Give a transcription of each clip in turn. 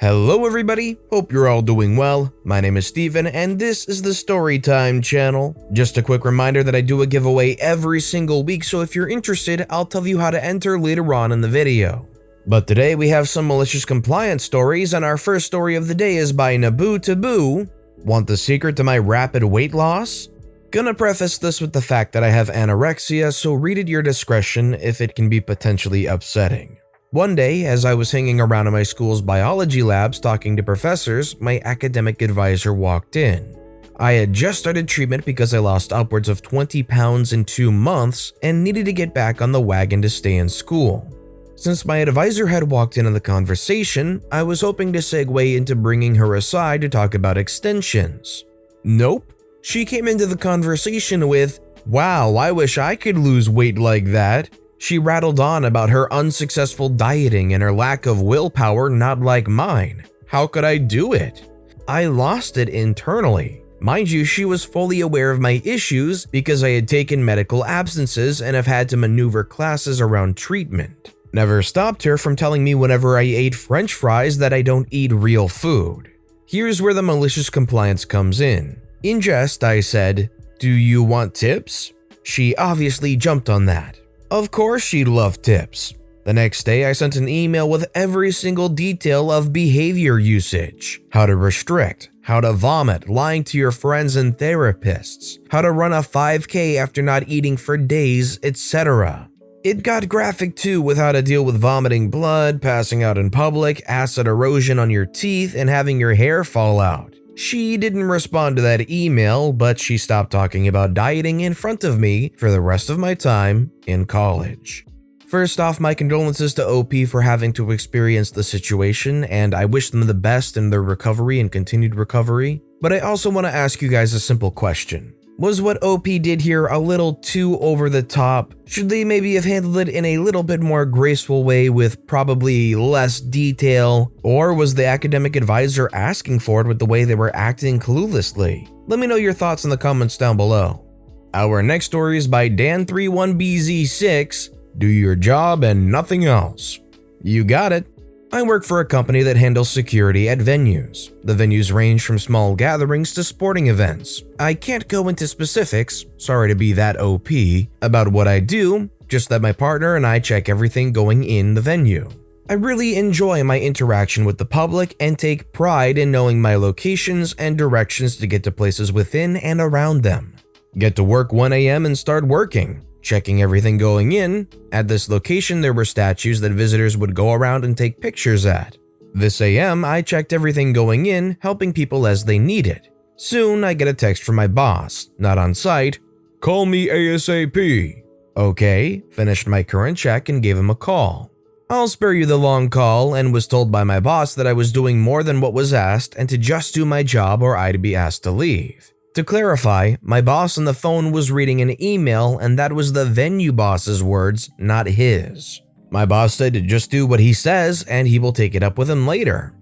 Hello everybody, hope you're all doing well. My name is Steven and this is the Storytime channel. Just a quick reminder that I do a giveaway every single week, so if you're interested, I'll tell you how to enter later on in the video. But today we have some malicious compliance stories, and our first story of the day is by mougatu. Want the secret to my rapid weight loss? Gonna preface this with the fact that I have anorexia, so read at your discretion if it can be potentially upsetting. One day, as I was hanging around in my school's biology labs talking to professors, my academic advisor walked in. I had just started treatment because I lost upwards of 20 pounds in 2 months and needed to get back on the wagon to stay in school. Since my advisor had walked in on the conversation, I was hoping to segue into bringing her aside to talk about extensions. Nope. She came into the conversation with, "Wow, I wish I could lose weight like that." She rattled on about her unsuccessful dieting and her lack of willpower not like mine. How could I do it? I lost it internally. Mind you, she was fully aware of my issues because I had taken medical absences and have had to maneuver classes around treatment. Never stopped her from telling me whenever I ate French fries that I don't eat real food. Here's where the malicious compliance comes in. In jest, I said, "Do you want tips?" She obviously jumped on that. Of course she loved tips. The next day I sent an email with every single detail of behavior usage, how to restrict, how to vomit, lying to your friends and therapists, how to run a 5K after not eating for days, etc. It got graphic too, with how to deal with vomiting blood, passing out in public, acid erosion on your teeth, and having your hair fall out. She didn't respond to that email, but she stopped talking about dieting in front of me for the rest of my time in college. First off, my condolences to OP for having to experience the situation, and I wish them the best in their recovery and continued recovery. But I also want to ask you guys a simple question. Was what OP did here a little too over the top? Should they maybe have handled it in a little bit more graceful way with probably less detail? Or was the academic advisor asking for it with the way they were acting cluelessly? Let me know your thoughts in the comments down below. Our next story is by Dan31BZ6. Do your job and nothing else. You got it. I work for a company that handles security at venues. The venues range from small gatherings to sporting events. I can't go into specifics, sorry to be that OP, about what I do, just that my partner and I check everything going in the venue. I really enjoy my interaction with the public and take pride in knowing my locations and directions to get to places within and around them. Get to work 1 a.m. and start working. Checking everything going in. At this location, there were statues that visitors would go around and take pictures at. This AM, I checked everything going in, helping people as they needed. Soon, I get a text from my boss, not on site. "Call me ASAP." Okay, finished my current check and gave him a call. I'll spare you the long call, and was told by my boss that I was doing more than what was asked and to just do my job or I'd be asked to leave. To clarify, my boss on the phone was reading an email, and that was the venue boss's words, not his. My boss said to just do what he says and he will take it up with him later.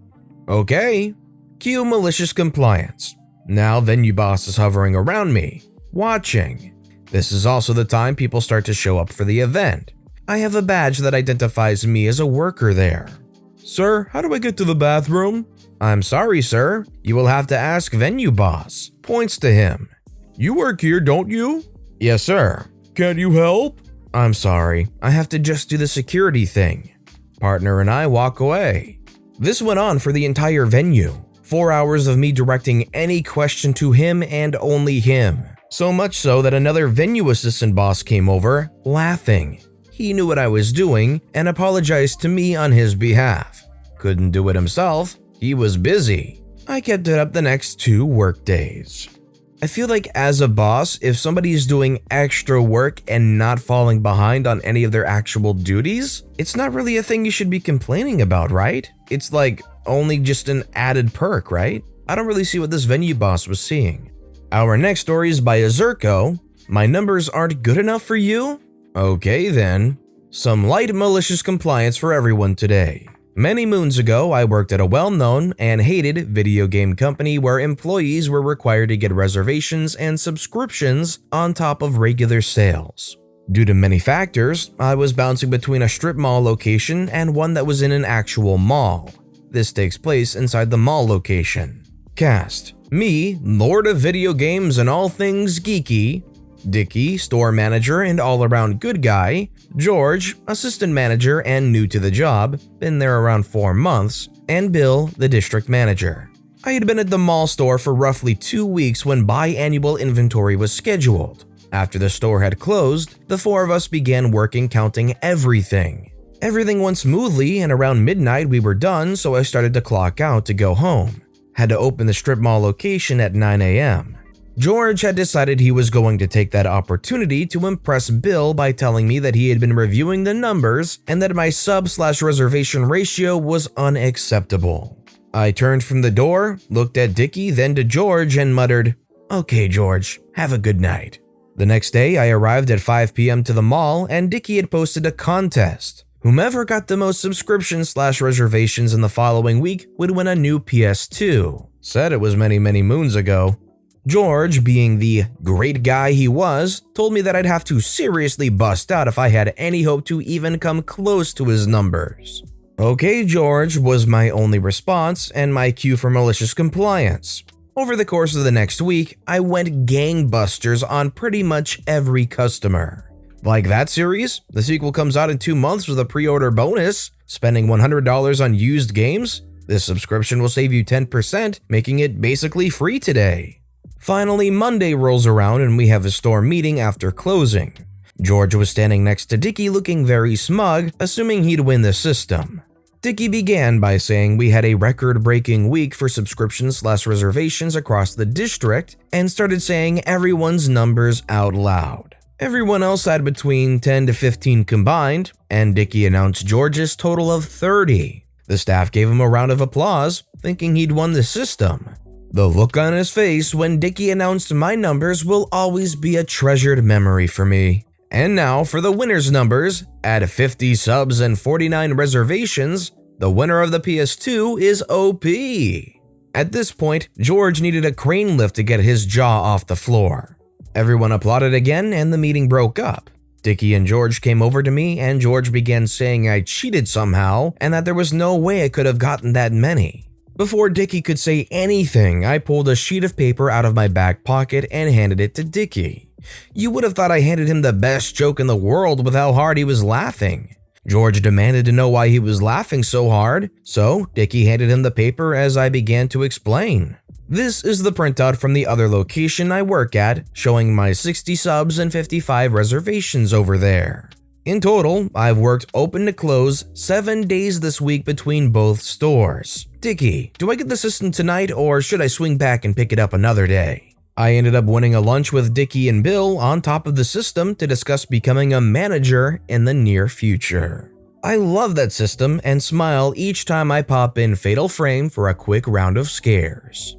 Okay. Cue malicious compliance. Now venue boss is hovering around me, watching. This is also the time people start to show up for the event. I have a badge that identifies me as a worker there. "Sir, how do I get to the bathroom?" "I'm sorry, sir. You will have to ask venue boss." Points to him. "You work here, don't you?" "Yes, sir." "Can't you help?" "I'm sorry. I have to just do the security thing." Partner and I walk away. This went on for the entire venue. 4 hours of me directing any question to him and only him. So much so that another venue assistant boss came over, laughing. He knew what I was doing and apologized to me on his behalf. Couldn't do it himself. He was busy. I kept it up the next 2 work days. I feel like as a boss, if somebody is doing extra work and not falling behind on any of their actual duties, it's not really a thing you should be complaining about, right? It's like only just an added perk, right? I don't really see what this venue boss was seeing. Our next story is by Azurko. My numbers aren't good enough for you? Okay then. Some light malicious compliance for everyone today. Many moons ago, I worked at a well-known and hated video game company where employees were required to get reservations and subscriptions on top of regular sales. Due to many factors, I was bouncing between a strip mall location and one that was in an actual mall. This takes place inside the mall location. Cast: me, Lord of Video Games and all things geeky; Dickie, store manager and all-around good guy; George, assistant manager and new to the job, been there around 4 months; and Bill, the district manager. I had been at the mall store for roughly 2 weeks when biannual inventory was scheduled. After the store had closed, the 4 of us began working counting everything. Everything went smoothly, and around midnight we were done, so I started to clock out to go home. Had to open the strip mall location at 9 a.m. George had decided he was going to take that opportunity to impress Bill by telling me that he had been reviewing the numbers and that my sub/reservation ratio was unacceptable. I turned from the door, looked at Dickie, then to George and muttered, "Okay, George, have a good night." The next day, I arrived at 5 p.m. to the mall and Dickie had posted a contest. Whomever got the most subscriptions/reservations in the following week would win a new PS2. Said it was many moons ago. George, being the great guy he was, told me that I'd have to seriously bust out if I had any hope to even come close to his numbers. "Okay, George," was my only response and my cue for malicious compliance. Over the course of the next week, I went gangbusters on pretty much every customer. Like that series, the sequel comes out in 2 months with a pre-order bonus. Spending $100 on used games? This subscription will save you 10%, making it basically free today. Finally, Monday rolls around and we have a store meeting after closing. George was standing next to Dickie looking very smug, assuming he'd win the system. Dickie began by saying we had a record-breaking week for subscriptions/reservations across the district and started saying everyone's numbers out loud. Everyone else had between 10 to 15 combined, and Dickie announced George's total of 30. The staff gave him a round of applause, thinking he'd won the system. The look on his face when Dickie announced my numbers will always be a treasured memory for me. And now for the winner's numbers. At 50 subs and 49 reservations, the winner of the PS2 is OP. At this point, George needed a crane lift to get his jaw off the floor. Everyone applauded again and the meeting broke up. Dickie and George came over to me and George began saying I cheated somehow and that there was no way I could have gotten that many. Before Dickie could say anything, I pulled a sheet of paper out of my back pocket and handed it to Dickie. You would have thought I handed him the best joke in the world with how hard he was laughing. George demanded to know why he was laughing so hard, so Dickie handed him the paper as I began to explain. This is the printout from the other location I work at, showing my 60 subs and 55 reservations over there. In total, I've worked open to close 7 days this week between both stores. Dickie, do I get the system tonight or should I swing back and pick it up another day? I ended up winning a lunch with Dickie and Bill on top of the system to discuss becoming a manager in the near future. I love that system and smile each time I pop in Fatal Frame for a quick round of scares.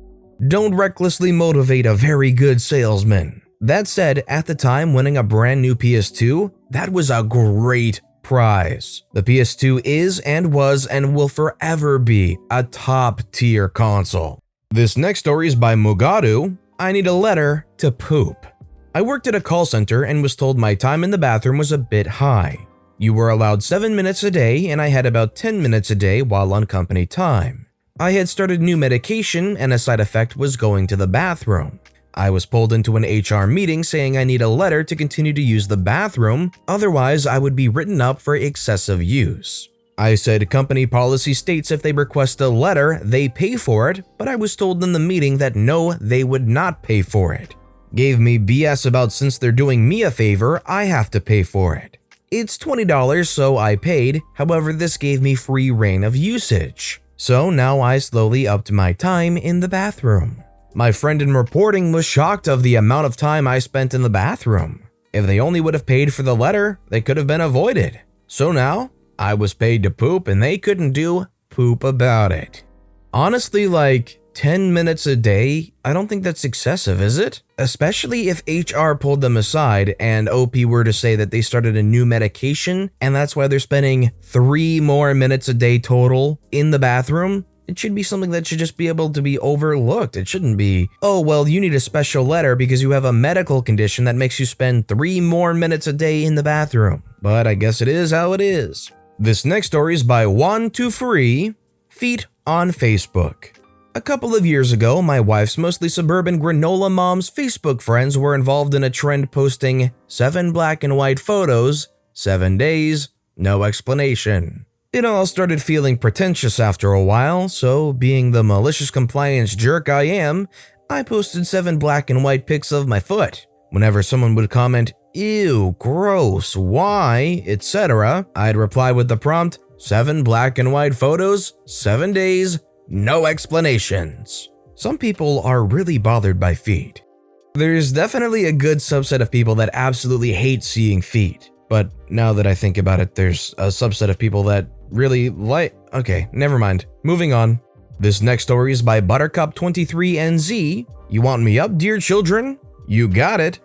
Don't recklessly motivate a very good salesman. That said, at the time winning a brand new PS2, that was a great prize. The PS2 is and was and will forever be a top tier console. This next story is by Mougatu. I need a letter to poop. I worked at a call center and was told my time in the bathroom was a bit high. You were allowed 7 minutes a day and I had about 10 minutes a day while on company time. I had started new medication and a side effect was going to the bathroom. I was pulled into an HR meeting saying I need a letter to continue to use the bathroom, otherwise I would be written up for excessive use. I said company policy states if they request a letter, they pay for it, but I was told in the meeting that no, they would not pay for it. Gave me BS about since they're doing me a favor, I have to pay for it. It's $20, so I paid, however this gave me free reign of usage. So now I slowly upped my time in the bathroom. My friend in reporting was shocked of the amount of time I spent in the bathroom. If they only would have paid for the letter, they could have been avoided. So now, I was paid to poop and they couldn't do poop about it. Honestly, like 10 minutes a day, I don't think that's excessive, is it? Especially if HR pulled them aside and OP were to say that they started a new medication and that's why they're spending 3 more minutes a day total in the bathroom. It should be something that should just be able to be overlooked. It shouldn't be, oh, well, you need a special letter because you have a medical condition that makes you spend 3 more minutes a day in the bathroom. But I guess it is how it is. This next story is by JuanTooFree. Feet on Facebook. A couple of years ago, my wife's mostly suburban granola mom's Facebook friends were involved in a trend posting 7 black and white photos, 7 days, no explanation. It all started feeling pretentious after a while, so being the malicious compliance jerk I am, I posted 7 black and white pics of my foot. Whenever someone would comment, "Ew, gross, why," etc., I'd reply with the prompt, 7 black and white photos, 7 days, no explanations. Some people are really bothered by feet. There's definitely a good subset of people that absolutely hate seeing feet. But now that I think about it, there's a subset of people that really like… Okay, never mind. Moving on. This next story is by Buttercup23NZ. You want me up, dear children? You got it.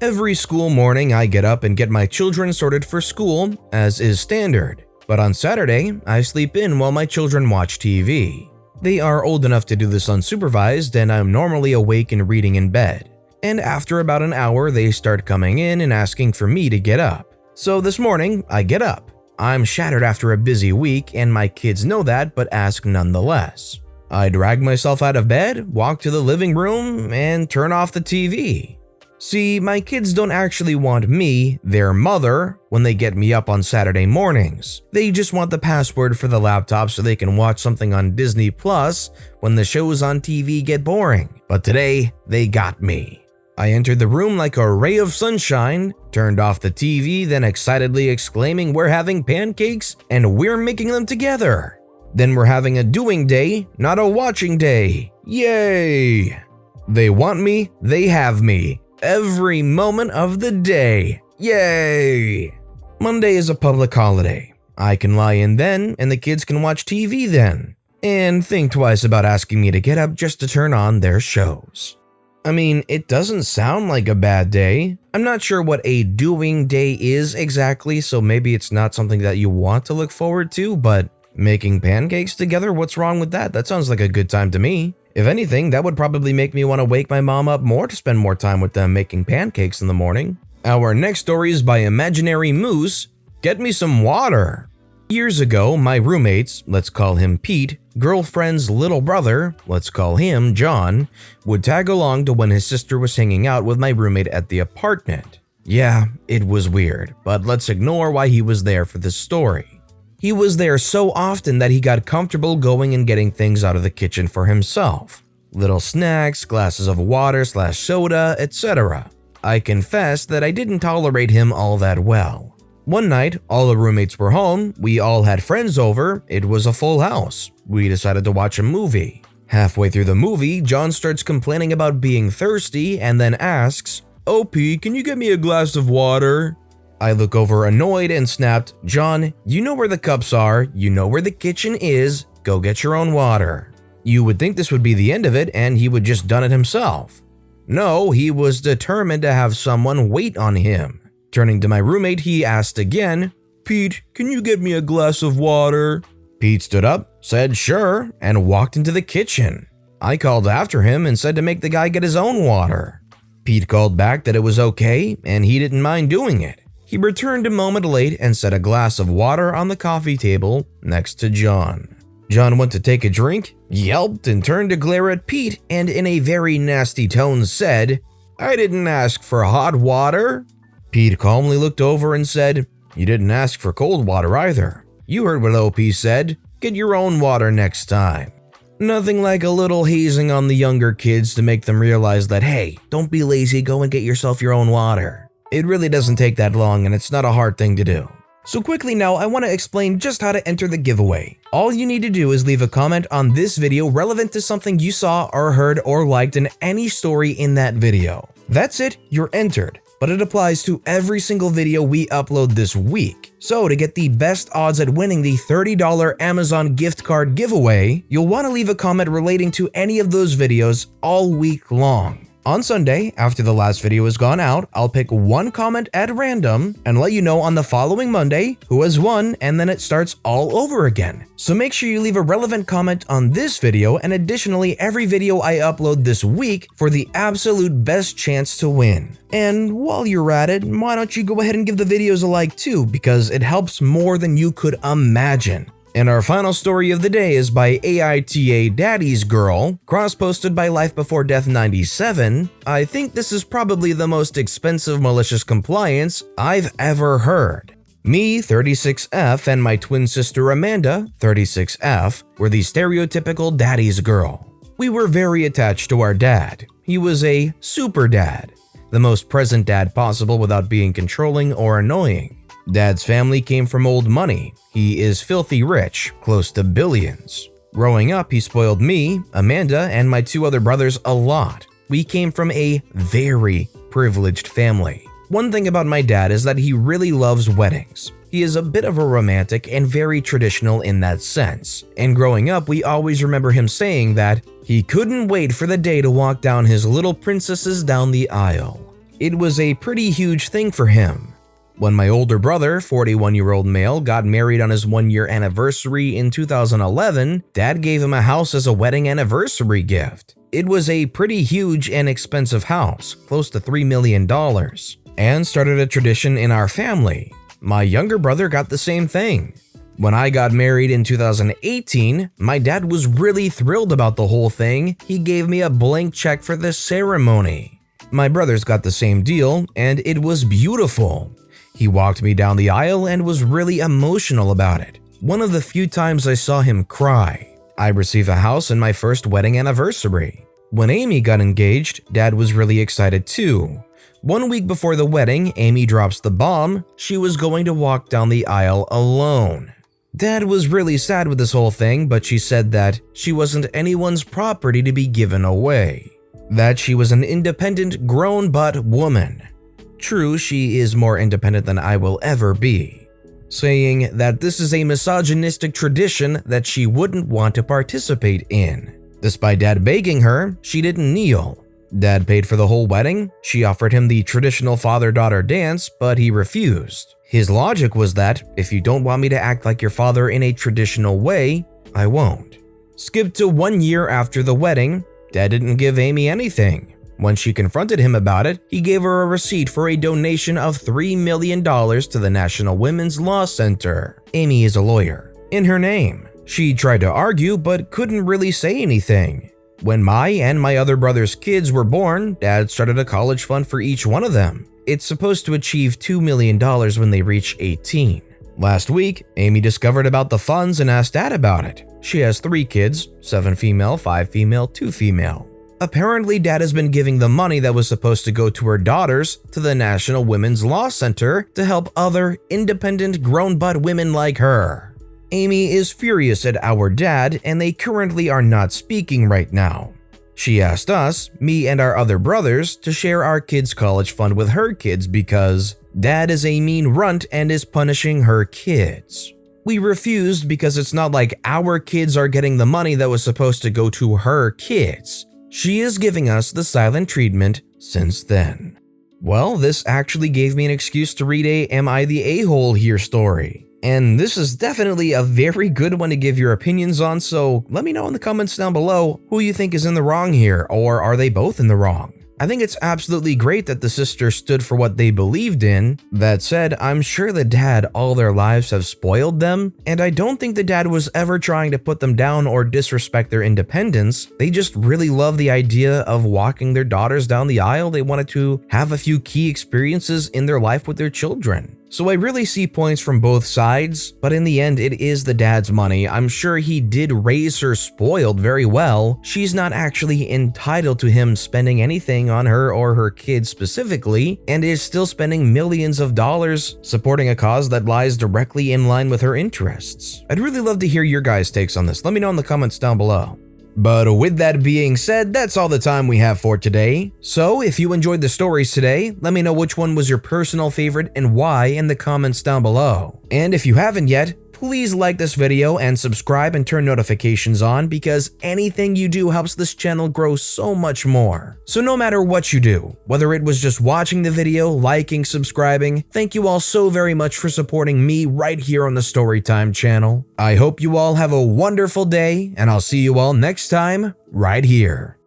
Every school morning, I get up and get my children sorted for school, as is standard. But on Saturday, I sleep in while my children watch TV. They are old enough to do this unsupervised, and I'm normally awake and reading in bed. And after about an hour, they start coming in and asking for me to get up. So this morning, I get up. I'm shattered after a busy week, and my kids know that, but ask nonetheless. I drag myself out of bed, walk to the living room, and turn off the TV. See, my kids don't actually want me, their mother, when they get me up on Saturday mornings. They just want the password for the laptop so they can watch something on Disney Plus when the shows on TV get boring. But today, they got me. I entered the room like a ray of sunshine, turned off the TV, then excitedly exclaiming we're having pancakes and we're making them together. Then we're having a doing day, not a watching day. Yay! They want me, they have me. Every moment of the day. Yay! Monday is a public holiday. I can lie in then, and the kids can watch TV then. And think twice about asking me to get up just to turn on their shows. I mean, it doesn't sound like a bad day. I'm not sure what a doing day is exactly, so maybe it's not something that you want to look forward to, but making pancakes together, what's wrong with that? That sounds like a good time to me. If anything, that would probably make me want to wake my mom up more to spend more time with them making pancakes in the morning. Our next story is by Imaginary Moose. Get me some water. Years ago, my roommate's, let's call him Pete, girlfriend's little brother, let's call him John, would tag along to when his sister was hanging out with my roommate at the apartment. Yeah, it was weird, but let's ignore why he was there for this story. He was there so often that he got comfortable going and getting things out of the kitchen for himself. Little snacks, glasses of water/soda, etc. I confess that I didn't tolerate him all that well. One night, all the roommates were home, we all had friends over, it was a full house. We decided to watch a movie. Halfway through the movie, John starts complaining about being thirsty and then asks, "OP, can you get me a glass of water?" I look over annoyed and snapped, "John, you know where the cups are, you know where the kitchen is, go get your own water." You would think this would be the end of it and he would just done it himself. No, he was determined to have someone wait on him. Turning to my roommate, he asked again, "Pete, can you get me a glass of water?" Pete stood up, said sure, and walked into the kitchen. I called after him and said to make the guy get his own water. Pete called back that it was okay and he didn't mind doing it. He returned a moment late and set a glass of water on the coffee table next to John. John went to take a drink, yelped, and turned to glare at Pete and in a very nasty tone said, "I didn't ask for hot water." Pete calmly looked over and said, "You didn't ask for cold water either. You heard what OP said. Get your own water next time." Nothing like a little hazing on the younger kids to make them realize that, hey, don't be lazy, go and get yourself your own water. It really doesn't take that long and it's not a hard thing to do. So quickly now, I want to explain just how to enter the giveaway. All you need to do is leave a comment on this video relevant to something you saw or heard or liked in any story in that video. That's it, you're entered. But it applies to every single video we upload this week. So to get the best odds at winning the $30 Amazon gift card giveaway, you'll want to leave a comment relating to any of those videos all week long. On Sunday, after the last video has gone out, I'll pick one comment at random and let you know on the following Monday who has won, and then it starts all over again. So make sure you leave a relevant comment on this video and additionally every video I upload this week for the absolute best chance to win. And while you're at it, why don't you go ahead and give the videos a like too, because it helps more than you could imagine. And our final story of the day is by AITA Daddy's Girl, cross-posted by Life Before Death 97. I think this is probably the most expensive malicious compliance I've ever heard. Me, 36F, and my twin sister Amanda, 36F, were the stereotypical daddy's girl. We were very attached to our dad. He was a super dad, the most present dad possible without being controlling or annoying. Dad's family came from old money. He is filthy rich, close to billions. Growing up, he spoiled me, Amanda, and my two other brothers a lot. We came from a very privileged family. One thing about my dad is that he really loves weddings. He is a bit of a romantic and very traditional in that sense. And growing up, we always remember him saying that he couldn't wait for the day to walk down his little princesses down the aisle. It was a pretty huge thing for him. When my older brother, 41-year-old male, got married on his 1-year anniversary in 2011, Dad gave him a house as a wedding anniversary gift. It was a pretty huge and expensive house, close to $3 million, and started a tradition in our family. My younger brother got the same thing. When I got married in 2018, my dad was really thrilled about the whole thing. He gave me a blank check for the ceremony. My brothers got the same deal, and it was beautiful. He walked me down the aisle and was really emotional about it. One of the few times I saw him cry. I received a house in my first wedding anniversary. When Amy got engaged, Dad was really excited too. 1 week before the wedding, Amy drops the bomb. She was going to walk down the aisle alone. Dad was really sad with this whole thing, but she said that she wasn't anyone's property to be given away. That she was an independent, grown-butt woman. True, she is more independent than I will ever be, saying that this is a misogynistic tradition that she wouldn't want to participate in. Despite Dad begging her, she didn't kneel. Dad paid for the whole wedding. She offered him the traditional father-daughter dance, but he refused. His logic was that if you don't want me to act like your father in a traditional way, I won't. Skip to 1 year after the wedding, Dad didn't give Amy anything. When she confronted him about it, he gave her a receipt for a donation of $3 million to the National Women's Law Center. Amy is a lawyer. In her name. She tried to argue but couldn't really say anything. When my and my other brother's kids were born, Dad started a college fund for each one of them. It's supposed to achieve $2 million when they reach 18. Last week, Amy discovered about the funds and asked Dad about it. She has 3 kids, 7 female, 5 female, 2 female. Apparently, Dad has been giving the money that was supposed to go to her daughters to the National Women's Law Center to help other independent grown-butt women like her. Amy is furious at our dad, and they currently are not speaking right now. She asked us, me and our other brothers, to share our kids' college fund with her kids because Dad is a mean runt and is punishing her kids. We refused because it's not like our kids are getting the money that was supposed to go to her kids. She is giving us the silent treatment since then. Well, this actually gave me an excuse to read a Am I the A-hole here story. And this is definitely a very good one to give your opinions on, so let me know in the comments down below who you think is in the wrong here, or are they both in the wrong? I think it's absolutely great that the sisters stood for what they believed in. That said, I'm sure the dad all their lives have spoiled them, and I don't think the dad was ever trying to put them down or disrespect their independence. They just really love the idea of walking their daughters down the aisle. They wanted to have a few key experiences in their life with their children. So I really see points from both sides, but in the end, it is the dad's money. I'm sure he did raise her spoiled very well. She's not actually entitled to him spending anything on her or her kids specifically, and is still spending millions of dollars supporting a cause that lies directly in line with her interests. I'd really love to hear your guys' takes on this. Let me know in the comments down below. But with that being said, that's all the time we have for today. So if you enjoyed the stories today, let me know which one was your personal favorite and why in the comments down below. And if you haven't yet, please like this video and subscribe and turn notifications on because anything you do helps this channel grow so much more. So no matter what you do, whether it was just watching the video, liking, subscribing, thank you all so very much for supporting me right here on the Storytime channel. I hope you all have a wonderful day, and I'll see you all next time right here.